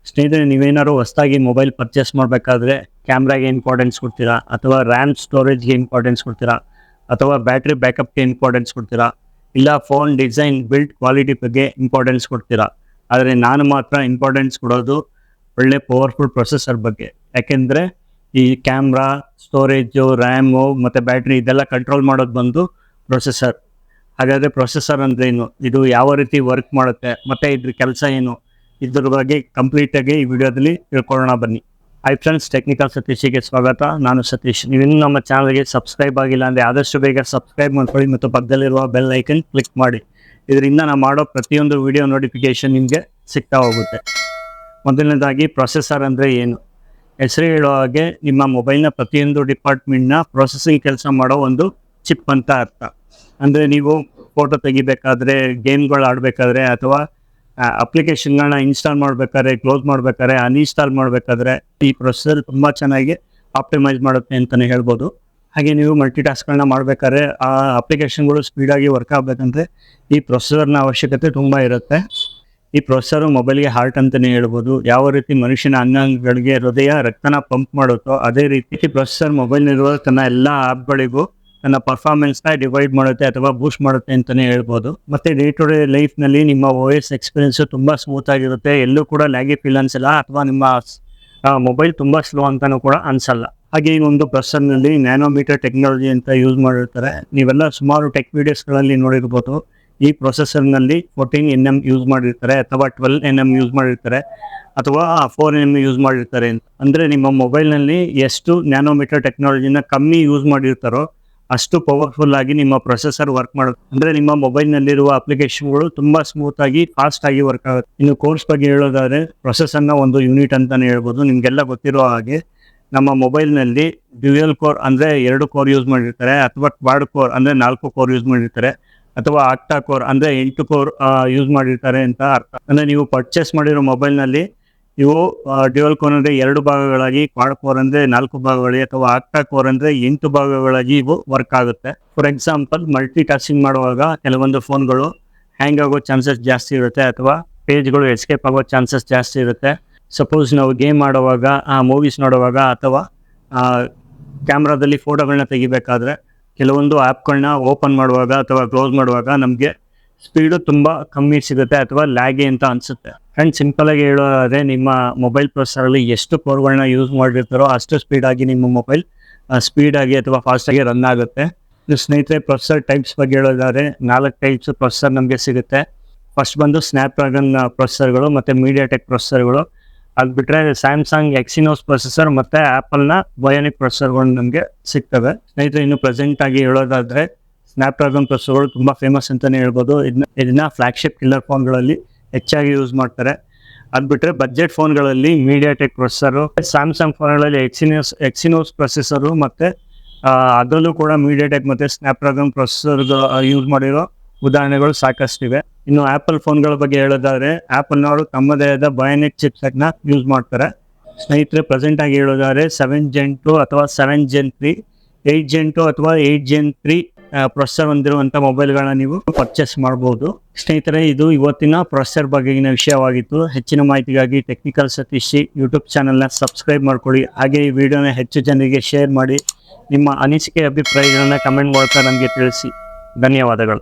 ಸ್ನೇಹಿತರೆ, ನೀವೇನಾದ್ರು ಹೊಸದಾಗಿ ಮೊಬೈಲ್ ಪರ್ಚೇಸ್ ಮಾಡಬೇಕಾದ್ರೆ ಕ್ಯಾಮ್ರಾಗೆ ಇಂಪಾರ್ಟೆನ್ಸ್ ಕೊಡ್ತೀರಾ, ಅಥವಾ ರ್ಯಾಮ್ ಸ್ಟೋರೇಜ್ಗೆ ಇಂಪಾರ್ಟೆನ್ಸ್ ಕೊಡ್ತೀರಾ, ಅಥವಾ ಬ್ಯಾಟ್ರಿ ಬ್ಯಾಕಪ್ಗೆ ಇಂಪಾರ್ಟೆನ್ಸ್ ಕೊಡ್ತೀರಾ, ಇಲ್ಲ ಫೋನ್ ಡಿಸೈನ್ ಬಿಲ್ಡ್ ಕ್ವಾಲಿಟಿ ಬಗ್ಗೆ ಇಂಪಾರ್ಟೆನ್ಸ್ ಕೊಡ್ತೀರಾ. ಆದರೆ ನಾನು ಮಾತ್ರ ಇಂಪಾರ್ಟೆನ್ಸ್ ಕೊಡೋದು ಒಳ್ಳೆ ಪವರ್ಫುಲ್ ಪ್ರೊಸೆಸರ್ ಬಗ್ಗೆ. ಯಾಕೆಂದರೆ ಈ ಕ್ಯಾಮ್ರಾ, ಸ್ಟೋರೇಜು, ರ್ಯಾಮು ಮತ್ತು ಬ್ಯಾಟ್ರಿ ಇದೆಲ್ಲ ಕಂಟ್ರೋಲ್ ಮಾಡೋದು ಬಂದು ಪ್ರೊಸೆಸರ್. ಹಾಗಾದರೆ ಪ್ರೊಸೆಸರ್ ಅಂದರೆ ಏನು, ಇದು ಯಾವ ರೀತಿ ವರ್ಕ್ ಮಾಡುತ್ತೆ ಮತ್ತು ಇದ್ರ ಕೆಲಸ ಏನು, ಇದ್ರ ಬಗ್ಗೆ ಕಂಪ್ಲೀಟಾಗಿ ಈ ವಿಡಿಯೋದಲ್ಲಿ ತಿಳ್ಕೊಳ್ಳೋಣ ಬನ್ನಿ. ಹೈ ಫ್ರೆಂಡ್ಸ್, ಟೆಕ್ನಿಕಲ್ ಸತೀಶಿಗೆ ಸ್ವಾಗತ. ನಾನು ಸತೀಶ್. ನೀವಿನ್ನೂ ನಮ್ಮ ಚಾನಲ್ಗೆ ಸಬ್ಸ್ಕ್ರೈಬ್ ಆಗಿಲ್ಲ ಅಂದರೆ ಆದಷ್ಟು ಬೇಗ ಸಬ್ಸ್ಕ್ರೈಬ್ ಮಾಡ್ಕೊಳ್ಳಿ ಮತ್ತು ಪಕ್ಕದಲ್ಲಿರುವ ಬೆಲ್ ಐಕನ್ ಕ್ಲಿಕ್ ಮಾಡಿ. ಇದರಿಂದ ನಾವು ಮಾಡೋ ಪ್ರತಿಯೊಂದು ವಿಡಿಯೋ ನೋಟಿಫಿಕೇಷನ್ ನಿಮಗೆ ಸಿಗ್ತಾ ಹೋಗುತ್ತೆ. ಮೊದಲನೇದಾಗಿ ಪ್ರೊಸೆಸರ್ ಅಂದರೆ ಏನು. ಹೆಸರು ಹೇಳೋ ಹಾಗೆ ನಿಮ್ಮ ಮೊಬೈಲ್ನ ಪ್ರತಿಯೊಂದು ಡಿಪಾರ್ಟ್ಮೆಂಟ್ನ ಪ್ರೊಸೆಸಿಂಗ್ ಕೆಲಸ ಮಾಡೋ ಒಂದು ಚಿಪ್ ಅಂತ ಅರ್ಥ. ಅಂದರೆ ನೀವು ಫೋಟೋ ತೆಗಿಬೇಕಾದ್ರೆ, ಗೇಮ್ಗಳು ಆಡಬೇಕಾದ್ರೆ, ಅಥವಾ ಅಪ್ಲಿಕೇಶನ್ಗಳನ್ನ ಇನ್ಸ್ಟಾಲ್ ಮಾಡಬೇಕಾದ್ರೆ, ಕ್ಲೋಸ್ ಮಾಡಬೇಕಾದ್ರೆ, ಅನ್ಇನ್ಸ್ಟಾಲ್ ಮಾಡಬೇಕಾದ್ರೆ ಈ ಪ್ರೊಸೆಸರ್ ತುಂಬ ಚೆನ್ನಾಗಿ ಆಪ್ಟಿಮೈಸ್ ಮಾಡುತ್ತೆ ಅಂತಲೇ ಹೇಳ್ಬೋದು. ಹಾಗೆ ನೀವು ಮಲ್ಟಿ ಟಾಸ್ಕ್ಗಳನ್ನ ಮಾಡಬೇಕಾದ್ರೆ, ಆ ಅಪ್ಲಿಕೇಶನ್ಗಳು ಸ್ಪೀಡಾಗಿ ವರ್ಕ್ ಆಗಬೇಕಂದ್ರೆ ಈ ಪ್ರೊಸೆಸರ್ನ ಅವಶ್ಯಕತೆ ತುಂಬ ಇರುತ್ತೆ. ಈ ಪ್ರೊಸೆಸರು ಮೊಬೈಲ್ಗೆ ಹಾರ್ಟ್ ಅಂತಲೇ ಹೇಳ್ಬೋದು. ಯಾವ ರೀತಿ ಮನುಷ್ಯನ ಅಂಗಾಂಗಗಳಿಗೆ ಹೃದಯ ರಕ್ತನ ಪಂಪ್ ಮಾಡುತ್ತೋ ಅದೇ ರೀತಿ ಪ್ರೊಸೆಸರ್ ಮೊಬೈಲ್ನಿರುವ ತನ್ನ ಎಲ್ಲ ಆ್ಯಪ್ಗಳಿಗೂ ತನ್ನ ಪರ್ಫಾರ್ಮೆನ್ಸ್ನ ಡಿವೈಡ್ ಮಾಡುತ್ತೆ ಅಥವಾ ಬೂಸ್ಟ್ ಮಾಡುತ್ತೆ ಅಂತಲೇ ಹೇಳ್ಬೋದು. ಮತ್ತು ಡೇ ಟು ಡೇ ಲೈಫ್ನಲ್ಲಿ ನಿಮ್ಮ OS ಎಕ್ಸ್ಪೀರಿಯೆನ್ಸು ತುಂಬ ಸ್ಮೂತ್ ಆಗಿರುತ್ತೆ. ಎಲ್ಲೂ ಕೂಡ ಲ್ಯಾಗಿ ಫೀಲ್ ಅನಿಸಲ್ಲ, ಅಥವಾ ನಿಮ್ಮ ಮೊಬೈಲ್ ತುಂಬ ಸ್ಲೋ ಅಂತಲೂ ಕೂಡ ಅನಿಸಲ್ಲ. ಹಾಗೆ ಈ ಒಂದು ಪ್ರೊಸೆಸರ್ನಲ್ಲಿ ನ್ಯಾನೋಮೀಟರ್ ಟೆಕ್ನಾಲಜಿ ಅಂತ ಯೂಸ್ ಮಾಡಿರ್ತಾರೆ. ನೀವೆಲ್ಲ ಸುಮಾರು ಟೆಕ್ ವೀಡಿಯೋಸ್ಗಳಲ್ಲಿ ನೋಡಿರ್ಬೋದು. ಈ ಪ್ರೊಸೆಸರ್ನಲ್ಲಿ 14nm ಯೂಸ್ ಮಾಡಿರ್ತಾರೆ, ಅಥವಾ 12nm ಯೂಸ್ ಮಾಡಿರ್ತಾರೆ, ಅಥವಾ 4nm ಯೂಸ್ ಮಾಡಿರ್ತಾರೆ ಅಂತ. ಅಂದರೆ ನಿಮ್ಮ ಮೊಬೈಲ್ನಲ್ಲಿ ಎಷ್ಟು ನ್ಯಾನೋಮೀಟರ್ ಟೆಕ್ನಾಲಜಿನ ಕಮ್ಮಿ ಯೂಸ್ ಮಾಡಿರ್ತಾರೋ ಅಷ್ಟು ಪವರ್ಫುಲ್ ಆಗಿ ನಿಮ್ಮ ಪ್ರೊಸೆಸರ್ ವರ್ಕ್ ಮಾಡುತ್ತೆ. ಅಂದರೆ ನಿಮ್ಮ ಮೊಬೈಲ್ನಲ್ಲಿರುವ ಅಪ್ಲಿಕೇಶನ್ಗಳು ತುಂಬ ಸ್ಮೂತಾಗಿ ಫಾಸ್ಟಾಗಿ ವರ್ಕ್ ಆಗುತ್ತೆ. ಇನ್ನು ಕೋರ್ಸ್ ಬಗ್ಗೆ ಹೇಳೋದಾದರೆ ಪ್ರೊಸೆಸರ್ನ ಒಂದು ಯೂನಿಟ್ ಅಂತಲೇ ಹೇಳ್ಬೋದು. ನಿಮಗೆಲ್ಲ ಗೊತ್ತಿರೋ ಹಾಗೆ ನಮ್ಮ ಮೊಬೈಲ್ನಲ್ಲಿ ಡ್ಯುಯಲ್ ಕೋರ್ ಅಂದರೆ 2 ಕೋರ್ ಯೂಸ್ ಮಾಡಿರ್ತಾರೆ, ಅಥವಾ ಕ್ವಾಡ್ ಕೋರ್ ಅಂದರೆ 4 ಕೋರ್ ಯೂಸ್ ಮಾಡಿರ್ತಾರೆ, ಅಥವಾ ಆಕ್ಟಾ ಕೋರ್ ಅಂದರೆ 8 ಕೋರ್ ಯೂಸ್ ಮಾಡಿರ್ತಾರೆ ಅಂತ ಅರ್ಥ. ಅಂದರೆ ನೀವು ಪರ್ಚೇಸ್ ಮಾಡಿರೋ ಮೊಬೈಲ್ನಲ್ಲಿ ಇವು ಡ್ಯುಯಲ್ ಕೋರ್ ಅಂದರೆ 2 ಭಾಗಗಳಾಗಿ, ಕ್ವಾಡ್ ಕೋರ್ ಅಂದರೆ 4 ಭಾಗಗಳಾಗಿ, ಅಥವಾ ಆಕ್ಟಾ ಕೋರ್ ಅಂದರೆ 8 ಭಾಗಗಳಾಗಿ ಇವು ವರ್ಕ್ ಆಗುತ್ತೆ. ಫಾರ್ ಎಕ್ಸಾಂಪಲ್, ಮಲ್ಟಿ ಟಾಸ್ಕಿಂಗ್ ಮಾಡುವಾಗ ಕೆಲವೊಂದು ಫೋನ್ಗಳು ಹ್ಯಾಂಗ್ ಆಗೋ ಚಾನ್ಸಸ್ ಜಾಸ್ತಿ ಇರುತ್ತೆ, ಅಥವಾ ಪೇಜ್ಗಳು ಎಸ್ಕೇಪ್ ಆಗೋ ಚಾನ್ಸಸ್ ಜಾಸ್ತಿ ಇರುತ್ತೆ. ಸಪೋಸ್ ನಾವು ಗೇಮ್ ಆಡುವಾಗ, ಮೂವೀಸ್ ನೋಡುವಾಗ, ಅಥವಾ ಕ್ಯಾಮ್ರಾದಲ್ಲಿ ಫೋಟೋಗಳನ್ನ ತೆಗಿಬೇಕಾದ್ರೆ ಕೆಲವೊಂದು ಆ್ಯಪ್ಗಳನ್ನ ಓಪನ್ ಮಾಡುವಾಗ ಅಥವಾ ಕ್ಲೋಸ್ ಮಾಡುವಾಗ ನಮಗೆ ಸ್ಪೀಡು ತುಂಬ ಕಮ್ಮಿ ಸಿಗುತ್ತೆ, ಅಥವಾ ಲ್ಯಾಗಿ ಅಂತ ಅನಿಸುತ್ತೆ. ಫ್ರೆಂಡ್, ಸಿಂಪಲಾಗಿ ಹೇಳೋದಾದರೆ ನಿಮ್ಮ ಮೊಬೈಲ್ ಪ್ರೊಸೆಸರಲ್ಲಿ ಎಷ್ಟು ಕೋರ್ಗಳನ್ನ ಯೂಸ್ ಮಾಡಿರ್ತಾರೋ ಅಷ್ಟು ಸ್ಪೀಡಾಗಿ ನಿಮ್ಮ ಮೊಬೈಲ್ ಸ್ಪೀಡಾಗಿ ಅಥವಾ ಫಾಸ್ಟಾಗಿ ರನ್ ಆಗುತ್ತೆ. ಸ್ನೇಹಿತರೆ, ಪ್ರೊಸೆಸರ್ ಟೈಪ್ಸ್ ಬಗ್ಗೆ ಹೇಳೋದಾದರೆ 4 ಟೈಪ್ಸ್ ಪ್ರೊಸೆಸರ್ ನಮಗೆ ಸಿಗುತ್ತೆ. ಫಸ್ಟ್ ಬಂದು ಸ್ನ್ಯಾಪ್ಡ್ರ್ಯಾಗನ್ ಪ್ರೊಸೆಸರ್ಗಳು ಮತ್ತು ಮೀಡಿಯಾಟೆಕ್ ಪ್ರೊಸೆಸರ್ಗಳು. ಅದು ಬಿಟ್ಟರೆ ಸ್ಯಾಮ್ಸಂಗ್ ಎಕ್ಸಿನೋಸ್ ಪ್ರೊಸೆಸರ್ ಮತ್ತು ಆ್ಯಪಲ್ನ ಬಯೋನಿಕ್ ಪ್ರೊಸೆಸರ್ಗಳು ನಮಗೆ ಸಿಗ್ತವೆ. ಸ್ನೇಹಿತರೆ, ಇನ್ನು ಪ್ರೆಸೆಂಟಾಗಿ ಹೇಳೋದಾದರೆ ಸ್ನ್ಯಾಪ್ಡ್ರ್ಯಾಗನ್ ಪ್ರೊಸೆಸರ್ಗಳು ತುಂಬ ಫೇಮಸ್ ಅಂತಲೇ ಹೇಳ್ಬೋದು. ಇದನ್ನ ಫ್ಲ್ಯಾಗ್ಶಿಪ್ ಕಿಲ್ಲರ್ ಫೋನ್ಗಳಲ್ಲಿ ಹೆಚ್ಚಾಗಿ ಯೂಸ್ ಮಾಡ್ತಾರೆ. ಅದು ಬಿಟ್ಟರೆ ಬಜೆಟ್ ಫೋನ್ಗಳಲ್ಲಿ ಮೀಡಿಯಾಟೆಕ್ ಪ್ರೊಸೆಸರು, ಸ್ಯಾಮ್ಸಂಗ್ ಫೋನ್ಗಳಲ್ಲಿ ಎಕ್ಸಿನೋಸ್ ಪ್ರೊಸೆಸರು, ಮತ್ತು ಅದರಲ್ಲೂ ಕೂಡ ಮೀಡಿಯಾಟೆಕ್ ಮತ್ತು ಸ್ನ್ಯಾಪ್ಡ್ರ್ಯಾಗನ್ ಪ್ರೊಸೆಸರ್ ಯೂಸ್ ಮಾಡಿರೋ ಉದಾಹರಣೆಗಳು ಸಾಕಷ್ಟಿವೆ. ಇನ್ನು ಆ್ಯಪಲ್ ಫೋನ್ಗಳ ಬಗ್ಗೆ ಹೇಳೋದಾದರೆ ಆ್ಯಪಲ್ನವರು ತಮ್ಮದೇ ಆದ ಬಯೋನಿಕ್ ಚಿಪ್ಸೆಟ್ನ ಯೂಸ್ ಮಾಡ್ತಾರೆ. ಸ್ನೇಹಿತರೆ, ಪ್ರೆಸೆಂಟಾಗಿ ಹೇಳೋದಾದರೆ 7 Gen 2 ಅಥವಾ 7 Gen 3, 8 Gen 2 ಅಥವಾ 8 Gen 3 ಪ್ರೊಸೆಸರ್ ಹೊಂದಿರುವಂಥ ಮೊಬೈಲ್ಗಳನ್ನ ನೀವು ಪರ್ಚೇಸ್ ಮಾಡ್ಬೋದು. ಸ್ನೇಹಿತರೆ, ಇದು ಇವತ್ತಿನ ಪ್ರೊಸೆಸರ್ ಬಗೆಗಿನ ವಿಷಯವಾಗಿತ್ತು. ಹೆಚ್ಚಿನ ಮಾಹಿತಿಗಾಗಿ ಟೆಕ್ನಿಕಲ್ ಸತೀಶ್ ಯೂಟ್ಯೂಬ್ ಚಾನಲ್ನ ಸಬ್ಸ್ಕ್ರೈಬ್ ಮಾಡ್ಕೊಳ್ಳಿ. ಹಾಗೆ ಈ ವಿಡಿಯೋನ ಹೆಚ್ಚು ಜನರಿಗೆ ಶೇರ್ ಮಾಡಿ. ನಿಮ್ಮ ಅನಿಸಿಕೆ, ಅಭಿಪ್ರಾಯಗಳನ್ನ ಕಮೆಂಟ್ ಮೂಲಕ ನನಗೆ ತಿಳಿಸಿ. ಧನ್ಯವಾದಗಳು.